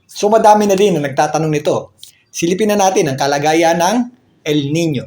So madami na din na nagtatanong nito. Silipin na natin ang kalagayan ng El Nino.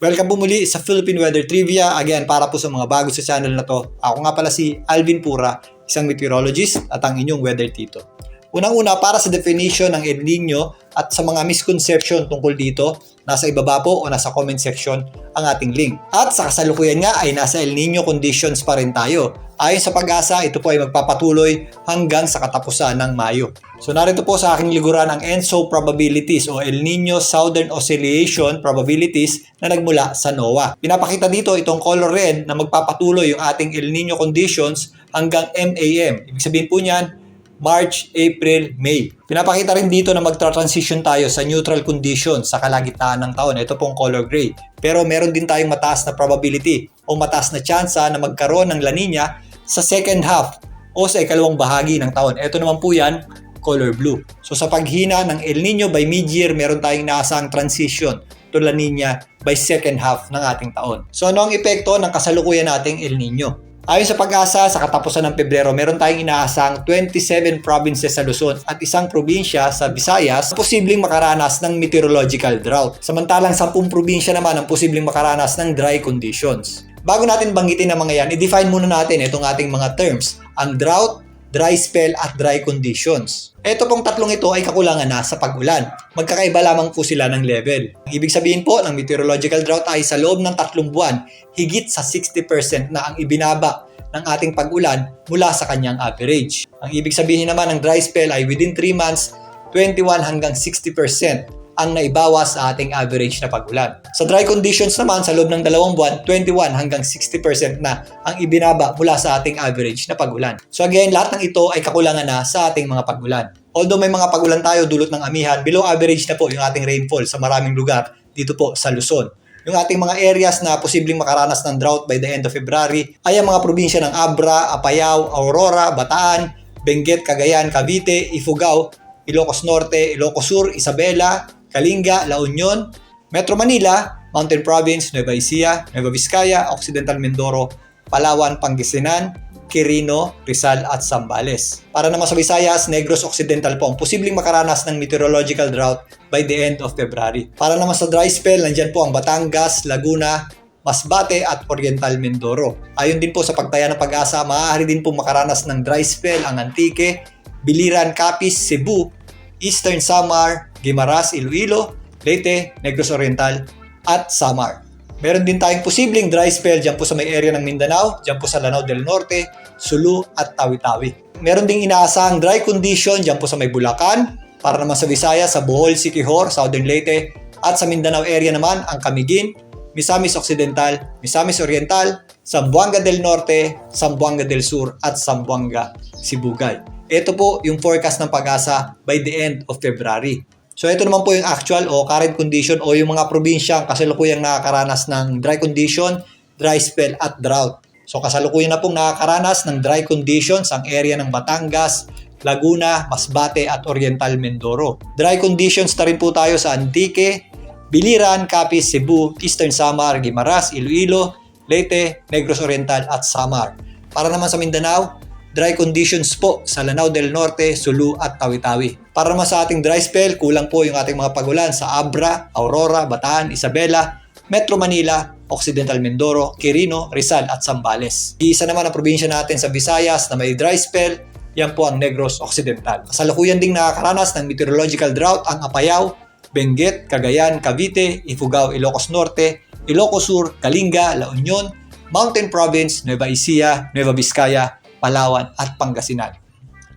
Welcome po muli sa Philippine Weather Trivia. Again, para po sa mga bago sa channel na to, ako nga pala si Alvin Pura, isang meteorologist at ang inyong weather tito. Unang-una, para sa definition ng El Nino at sa mga misconception tungkol dito, nasa ibaba po o nasa comment section ang ating link. At sa kasalukuyan nga ay nasa El Nino conditions pa rin tayo. Ayon sa Pag-asa, ito po ay magpapatuloy hanggang sa katapusan ng Mayo. So narito po sa aking likuran ang ENSO probabilities o El Nino Southern Oscillation probabilities na nagmula sa NOAA. Pinapakita dito itong color red na magpapatuloy yung ating El Nino conditions hanggang MAM. Ibig sabihin po niyan, March, April, May. Pinapakita rin dito na magtra-transition tayo sa neutral conditions sa kalagitnaan ng taon. Ito pong color gray. Pero meron din tayong mataas na probability o mataas na tsansa na magkaroon ng La Nina sa second half o sa ikalawang bahagi ng taon. Ito naman po yan, color blue. So sa paghina ng El Nino by mid-year, meron tayong inaasang transition to La Nina by second half ng ating taon. So ano ang epekto ng kasalukuyan nating El Nino? Ayon sa Pag-asa, sa katapusan ng Pebrero, meron tayong inaasang 27 provinces sa Luzon at isang probinsya sa Visayas na posibleng makaranas ng meteorological drought. Samantalang 10 probinsya naman ang posibleng makaranas ng dry conditions. Bago natin banggitin ang mga yan, i-define muna natin itong ating mga terms, ang drought, dry spell at dry conditions. Ito pong tatlong ito ay kakulangan na sa pag-ulan. Magkakaiba lamang po sila ng level. Ang ibig sabihin po ng meteorological drought ay sa loob ng 3 buwan, higit sa 60% na ang ibinaba ng ating pag-ulan mula sa kanyang average. Ang ibig sabihin naman ng dry spell ay within 3 months, 21 hanggang 60% ang naibawas sa ating average na pag-ulan. Sa dry conditions naman, sa loob ng 2 buwan, 21 hanggang 60% na ang ibinaba mula sa ating average na pag-ulan. So again, lahat ng ito ay kakulangan na sa ating mga pag-ulan. Although may mga pag-ulan tayo dulot ng amihan, below average na po yung ating rainfall sa maraming lugar dito po sa Luzon. Yung ating mga areas na posibleng makaranas ng drought by the end of February ay ang mga probinsya ng Abra, Apayao, Aurora, Bataan, Benguet, Cagayan, Cavite, Ifugao, Ilocos Norte, Ilocos Sur, Isabela, Kalinga, La Union, Metro Manila, Mountain Province, Nueva Ecija, Nueva Vizcaya, Occidental Mindoro, Palawan, Pangasinan, Quirino, Rizal at Zambales. Para naman sa Visayas, Negros Occidental po ang posibleng makaranas ng meteorological drought by the end of February. Para naman sa dry spell, nandyan po ang Batangas, Laguna, Masbate at Oriental Mindoro. Ayon din po sa pagtaya ng Pag-asa, maaari din po makaranas ng dry spell ang Antique, Biliran, Capiz, Cebu, Eastern Samar, Guimaras, Iloilo, Leyte, Negros Oriental, at Samar. Meron din tayong posibleng dry spell dyan po sa may area ng Mindanao, dyan po sa Lanao del Norte, Sulu, at Tawi-Tawi. Meron ding inaasahang dry condition dyan po sa may Bulacan, para naman sa Visayas, sa Bohol, Siquijor, Southern Leyte, at sa Mindanao area naman ang Camiguin, Misamis Occidental, Misamis Oriental, Zamboanga del Norte, Zamboanga del Sur, at Zamboanga, Sibugay. Ito po yung forecast ng Pag-asa by the end of February. So ito naman po yung actual o current condition o yung mga probinsyang kasalukuyang nakakaranas ng dry condition, dry spell at drought. So kasalukuyan na pong nakakaranas ng dry conditions ang area ng Batangas, Laguna, Masbate at Oriental Mindoro. Dry conditions na rin po tayo sa Antique, Biliran, Capiz, Cebu, Eastern Samar, Guimaras, Iloilo, Leyte, Negros Oriental at Samar. Para naman sa Mindanao, dry conditions po sa Lanao del Norte, Sulu at Tawi-Tawi. Para naman sa ating dry spell, kulang po yung ating mga pag-ulan sa Abra, Aurora, Bataan, Isabela, Metro Manila, Occidental Mindoro, Quirino, Rizal at Zambales. Isa naman ang probinsya natin sa Visayas na may dry spell, yan po ang Negros Occidental. Kasalukuyan ding nakakaranas ng meteorological drought ang Apayao, Benguet, Cagayan, Cavite, Ifugao, Ilocos Norte, Ilocos Sur, Kalinga, La Union, Mountain Province, Nueva Ecija, Nueva Vizcaya, Palawan at Pangasinan.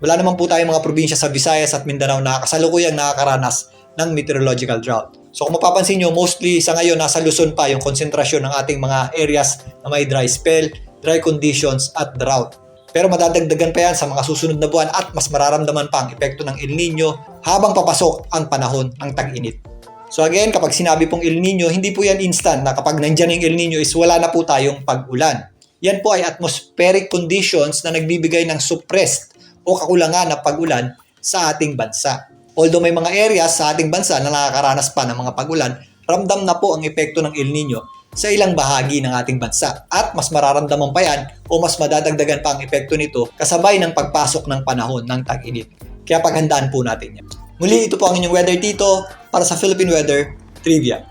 Wala naman po tayong mga probinsya sa Visayas at Mindanao na kasalukuyang nakakaranas ng meteorological drought. So kung mapapansin nyo, mostly sa ngayon nasa Luzon pa yung konsentrasyon ng ating mga areas na may dry spell, dry conditions at drought. Pero madadagdagan pa yan sa mga susunod na buwan at mas mararamdaman pa ang epekto ng El Nino habang papasok ang panahon ng tag-init. So again, kapag sinabi pong El Nino, hindi po yan instant na kapag nandyan yung El Nino is wala na po tayong pag-ulan. Yan po ay atmospheric conditions na nagbibigay ng suppressed o kakulangan na pag-ulan sa ating bansa. Although may mga areas sa ating bansa na nakakaranas pa ng mga pag-ulan, ramdam na po ang epekto ng El Nino sa ilang bahagi ng ating bansa at mas mararamdaman pa yan o mas madadagdagan pa ang epekto nito kasabay ng pagpasok ng panahon ng tag-init. Kaya paghandaan po natin yan. Muli, ito po ang inyong Weather Tito para sa Philippine Weather Trivia.